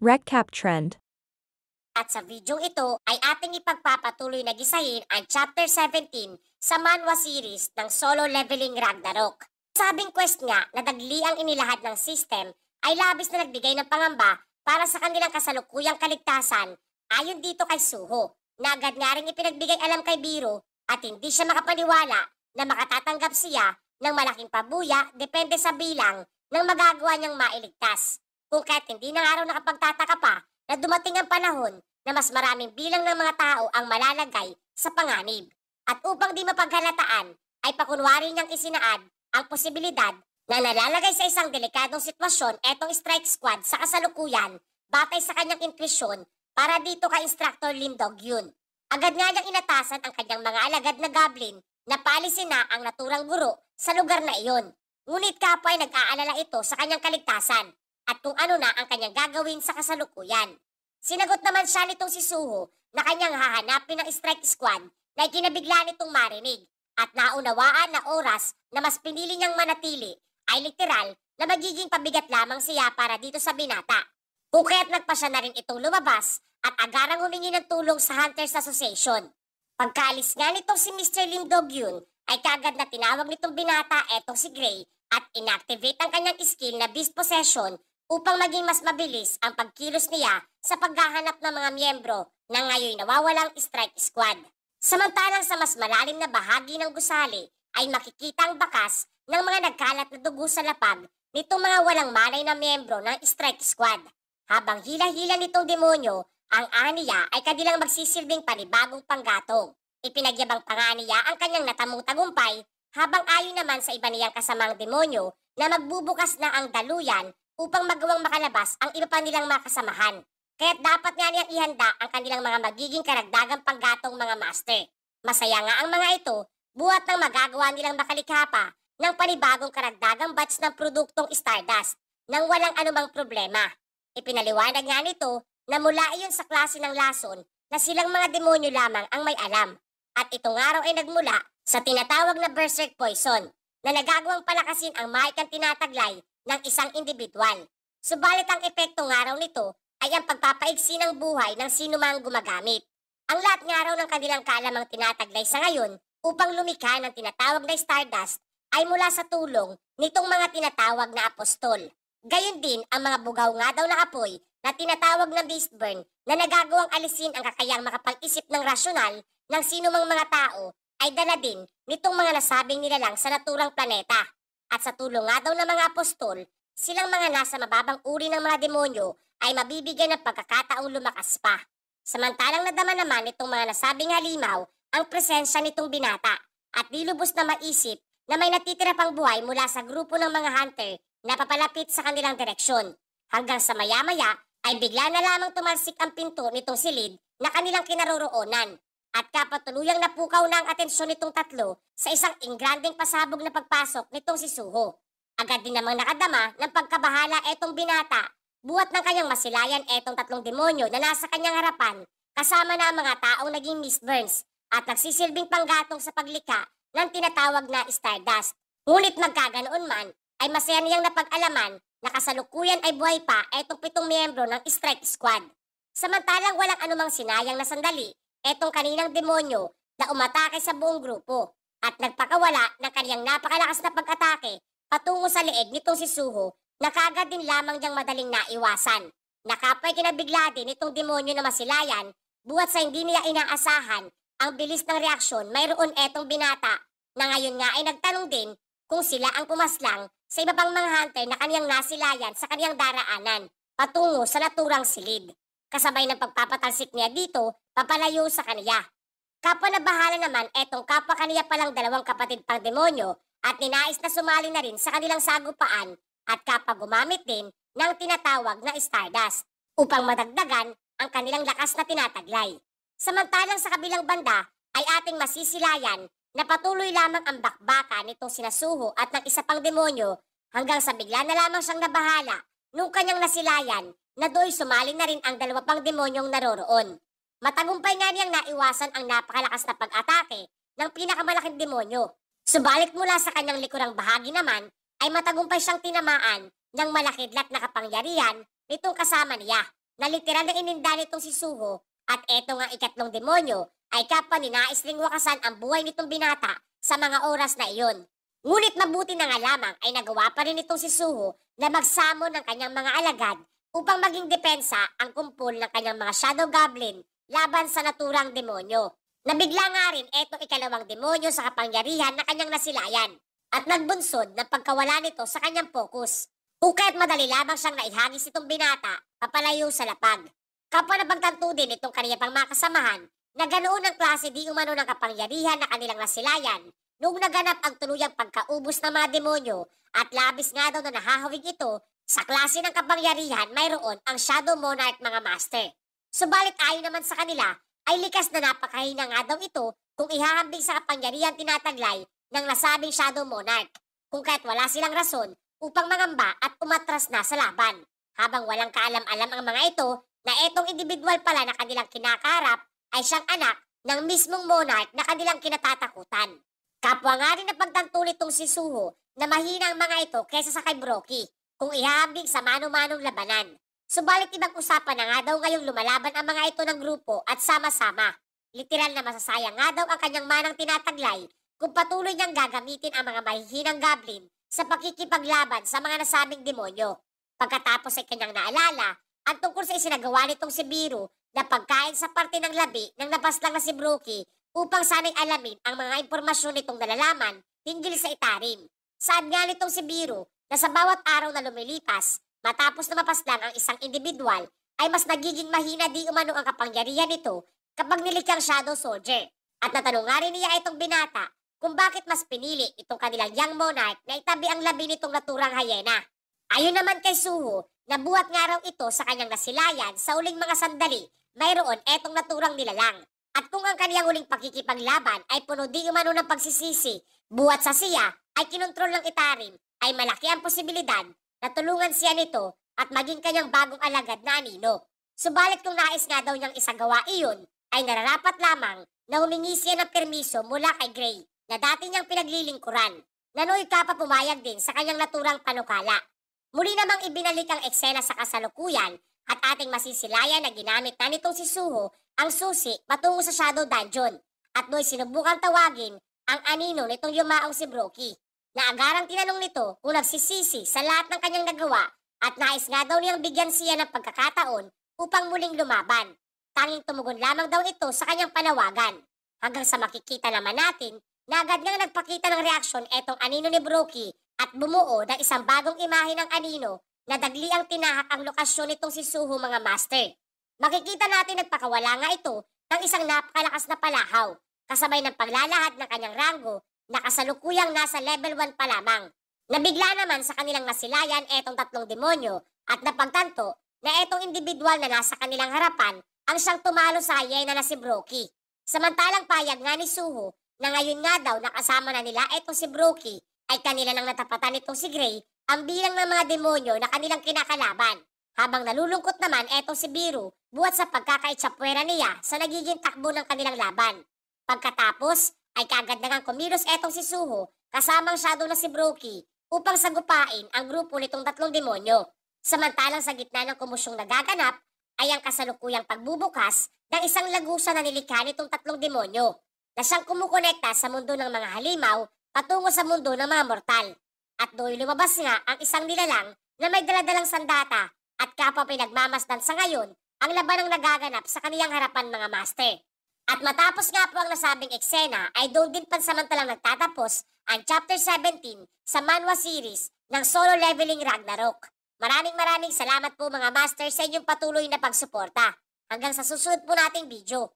Recap Trend. At sa videong ito ay ating ipagpapatuloy na gisahin ang Chapter 17 sa manhwa series ng Solo Leveling Ragnarok. Sabing quest nga na dagli ang inilahad ng system ay labis na nagbigay ng pangamba para sa kanilang kasalukuyang kaligtasan ayon dito kay Suho, na agad nga rin ipinagbigay alam kay Biro at hindi siya makapaniwala na makatatanggap siya ng malaking pabuya depende sa bilang ng magagawa niyang mailigtas. Kung kahit hindi na nga raw nakapagtataka pa na dumating ang panahon na mas maraming bilang ng mga tao ang malalagay sa panganib. At upang di mapaghalataan, ay pakunwari niyang isinaad ang posibilidad na nalalagay sa isang delikadong sitwasyon etong strike squad sa kasalukuyan batay sa kanyang intuisyon para dito kay Instructor Lim Dog-yun. Agad nga niyang inatasan ang kanyang mga alagad na goblin na paalisin na ang naturang guro sa lugar na iyon. Ngunit kapwa ay nag-aalala ito sa kanyang kaligtasan at kung ano na ang kanyang gagawin sa kasalukuyan. Sinagot naman siya nitong si Suho na kanyang hahanapin ng strike squad na ikinabigla nitong marinig at naunawaan na oras na mas pinili niyang manatili ay literal na magiging pabigat lamang siya para dito sa binata. Kung kaya't nagpa siya na rin itong lumabas at agarang humingi ng tulong sa Hunters Association. Pagkaalis nga nitong si Mr. Lim Dog-yun ay kagad na tinawag nitong binata etong si Gray at inactivate ang kanyang skill na Beast Possession upang maging mas mabilis ang pagkilos niya sa paghahanap ng mga miyembro na ngayon nawawalang strike squad. Samantalang sa mas malalim na bahagi ng gusali ay makikita ang bakas ng mga nagkalat na dugo sa lapag nitong mga walang malay na miyembro ng strike squad. Habang hila-hila nitong demonyo, ang aniya ay kanilang magsisilbing panibagong panggatong. Ipinagyabang pa nga niya ang kanyang natamong tagumpay habang ayon naman sa iba niyang kasamang demonyo na magbubukas na ang daluyan upang magawang makalabas ang iba pa nilang mga kasamahan. Kaya't dapat nga niyang ihanda ang kanilang mga magiging karagdagang panggatong mga master. Masaya nga ang mga ito, buhat ng magagawa nilang makalikha pa ng panibagong karagdagang batch ng produktong Stardust nang walang anumang problema. Ipinaliwanag nga nito na mula iyon sa klase ng lason na silang mga demonyo lamang ang may alam. At itong araw ay nagmula sa tinatawag na Berserk Poison na nagagawang palakasin ang maikang tinataglay ng isang individual. Subalit ang epekto nga raw nito ay ang pagpapaigsi ng buhay ng sinumang gumagamit. Ang lahat nga raw ng kanilang kaalamang tinataglay sa ngayon upang lumikha ng tinatawag na Stardust ay mula sa tulong nitong mga tinatawag na apostol. Gayon din ang mga bugaw nga daw na apoy na tinatawag na Beastburn na nagagawang alisin ang kakayang makapag-isip ng rasyonal ng sinumang mga tao ay dala din nitong mga nasabing nilalang sa naturang planeta. At sa tulong nga daw ng mga apostol, silang mga nasa mababang uri ng mga demonyo ay mabibigyan ng pagkakataong lumakas pa. Samantalang nadama naman itong mga nasabing halimaw ang presensya nitong binata at nilubos na maisip na may natitira pang buhay mula sa grupo ng mga hunter na papalapit sa kanilang direksyon. Hanggang sa maya-maya ay bigla na lamang tumalsik ang pinto nitong silid na kanilang kinaroroonan. At kapatuluyang napukaw na ang atensyon nitong tatlo sa isang ingranding pasabog na pagpasok nitong si Suho. Agad din namang nakadama ng pagkabahala etong binata, buhat ng kanyang masilayan etong tatlong demonyo na nasa kanyang harapan, kasama na ang mga taong naging Mistburns at nagsisilbing panggatong sa paglikha ng tinatawag na Stardust. Ngunit magkaganoon man, ay masaya niyang napag-alaman na kasalukuyan ay buhay pa etong 7 miyembro ng strike squad. Samantalang walang anumang sinayang na sandali etong kaninang demonyo na umatake sa buong grupo at nagpakawala ng kaniyang napakalakas na pag-atake patungo sa leeg nitong si Suho na kagad din lamang niyang madaling naiwasan. Nakapay kinabigla din itong demonyo na masilayan buhat sa hindi niya inaasahan ang bilis ng reaksyon mayroon etong binata na ngayon nga ay nagtanong din kung sila ang pumaslang sa iba pang mga hunter na kaniyang nasilayan sa kaniyang daraanan patungo sa naturang silid. Kasabay ng pagpapatalsik niya dito, papalayo sa kaniya. Kapwa na bahala naman etong kapwa kaniya palang dalawang kapatid pang demonyo at ninais na sumali na rin sa kanilang sagupaan at kapwa gumamit din ng tinatawag na Stardust upang madagdagan ang kanilang lakas na tinataglay. Samantalang sa kabilang banda ay ating masisilayan na patuloy lamang ang bakbaka nitong sina Suho at ng isa pang demonyo hanggang sa bigla na lamang siyang nabahala nung kanyang nasilayan na do'y sumali na rin ang dalawa pang demonyong naroroon. Matagumpay nga niyang naiwasan ang napakalakas na pag-atake ng pinakamalaking demonyo. Subalit mula sa kanyang likurang bahagi naman ay matagumpay siyang tinamaan ng malakidlat na kapangyarihan nitong kasama niya na literal na ininda nitong si Suho at eto nga ikatlong demonyo ay kapwa ni nais ring wakasan ang buhay nitong binata sa mga oras na iyon. Ngunit mabuti na nga lamang ay nagawa pa rin itong si Suho na magsamon ng kanyang mga alagad upang maging depensa ang kumpol ng kanyang mga shadow goblin laban sa naturang demonyo. Nabigla nga rin etong ikalawang demonyo sa kapangyarihan na kanyang nasilayan at nagbunsod ng pagkawala nito sa kanyang focus. Kaya't madali lamang siyang naihagis itong binata papalayo sa lapag. Kapwa napagtanto din itong kaniya pang mga kasamahan na ganoon ang klase di umano ng kapangyarihan na kanilang nasilayan noong naganap ang tuluyang pagkaubos ng mga demonyo at labis nga daw na nahahawig ito sa klase ng kapangyarihan mayroon ang Shadow Monarch mga master. Subalit ayon naman sa kanila ay likas na napakahina nga daw ito kung ihahambing sa kapangyarihan tinataglay ng nasabing Shadow Monarch, kung kaya't wala silang rason upang mangamba at umatras na sa laban. Habang walang kaalam-alam ang mga ito na etong individual pala na kanilang kinakaharap ay siyang anak ng mismong monarch na kanilang kinatatakutan. Kapwa nga rin napagtanto nitong si Suho na mahina ang mga ito kaysa sa kay Brokey kung ihahambing sa mano-manong labanan. Subalit ibang usapan na nga daw ngayong lumalaban ang mga ito ng grupo at sama-sama. Literal na masasayang nga daw ang kanyang manang tinataglay kung patuloy niyang gagamitin ang mga mahihinang goblin sa pakikipaglaban sa mga nasabing demonyo. Pagkatapos ay kanyang naalala ang tungkol sa isinagawa nitong si Biro na pagkain sa parte ng labi ng napaslang na si Brokey upang sana'y alamin ang mga impormasyon nitong nalalaman hinggil sa itarim. Saan nga nitong si Biro na sa bawat araw na lumilipas matapos na mapaslang ang isang individual ay mas nagiging mahina di umano ang kapangyarihan nito kapag nilikhang Shadow Soldier. At natanong nga rin niya itong binata kung bakit mas pinili itong kanilang young monarch na itabi ang labi nitong naturang hyena. Ayon naman kay Suho, nabuhat nga raw ito sa kanyang nasilayan sa uling mga sandali, mayroon etong naturang nilalang. At kung ang kaniyang uling pakikipaglaban ay puno di umano ng pagsisisi, buhat sa siya ay kinontrol ng itarim, ay malaki ang posibilidad na tulungan siya nito at maging kanyang bagong alagad na anino. Subalit kung nais nga daw niyang isagawa iyon, ay nararapat lamang na humingi siya ng permiso mula kay Gray na dati niyang pinaglilingkuran. Nanoy ka pa pumayag din sa kanyang naturang panukala. Muli namang ibinalik ang eksena sa kasalukuyan at ating masisilayan na ginamit na nitong si Suho ang susi patungo sa Shadow Dungeon at do'y sinubukang tawagin ang anino nitong yumaong si Brokey na agarang tinanong nito kung nagsisisi sa lahat ng kanyang nagawa at nais nga daw niyang bigyan siya ng pagkakataon upang muling lumaban. Tanging tumugon lamang daw ito sa kanyang panawagan. Hanggang sa makikita naman natin na agad nga nagpakita ng reaksyon etong anino ni Brokey at bumuo ng isang bagong imahe ng anino na dagli ang tinahak ang lokasyon nitong si Suho mga master. Makikita natin nagpakawala nga ito ng isang napakalakas na palahaw kasabay ng paglalahad ng kanyang ranggo na kasalukuyang nasa level 1 pa lamang. Nabigla naman sa kanilang nasilayan etong tatlong demonyo at napagtanto na etong individual na nasa kanilang harapan ang siyang tumalo sa hyena na si Brokey. Samantalang payag nga ni Suho na ngayon nga daw nakasama na nila etong si Brokey ay kanila nang natapatan nitong si Gray ang bilang ng mga demonyo na kanilang kinakalaban. Habang nalulungkot naman etong si Biro buhat sa pagkakaitsapwera niya sa nagiging takbo ng kanilang laban. Pagkatapos ay kaagad na ngang kumilos etong si Suho kasamang shadow na si Brokey upang sagupain ang grupo nitong tatlong demonyo. Samantalang sa gitna ng kumusyong nagaganap ay ang kasalukuyang pagbubukas ng isang lagusan na nilikha nitong tatlong demonyo na siyang kumukonekta sa mundo ng mga halimaw patungo sa mundo ng mga mortal. At do'y lumabas nga ang isang nilalang na may daladalang sandata at kapwa pinagmamasdan sa ngayon ang labanang nagaganap sa kaniyang harapan mga master. At matapos nga po ang nasabing eksena ay doon din pansamantalang nagtatapos ang Chapter 17 sa manhwa series ng Solo Leveling Ragnarok. Maraming salamat po mga master sa inyong patuloy na pagsuporta. Hanggang sa susunod po nating video.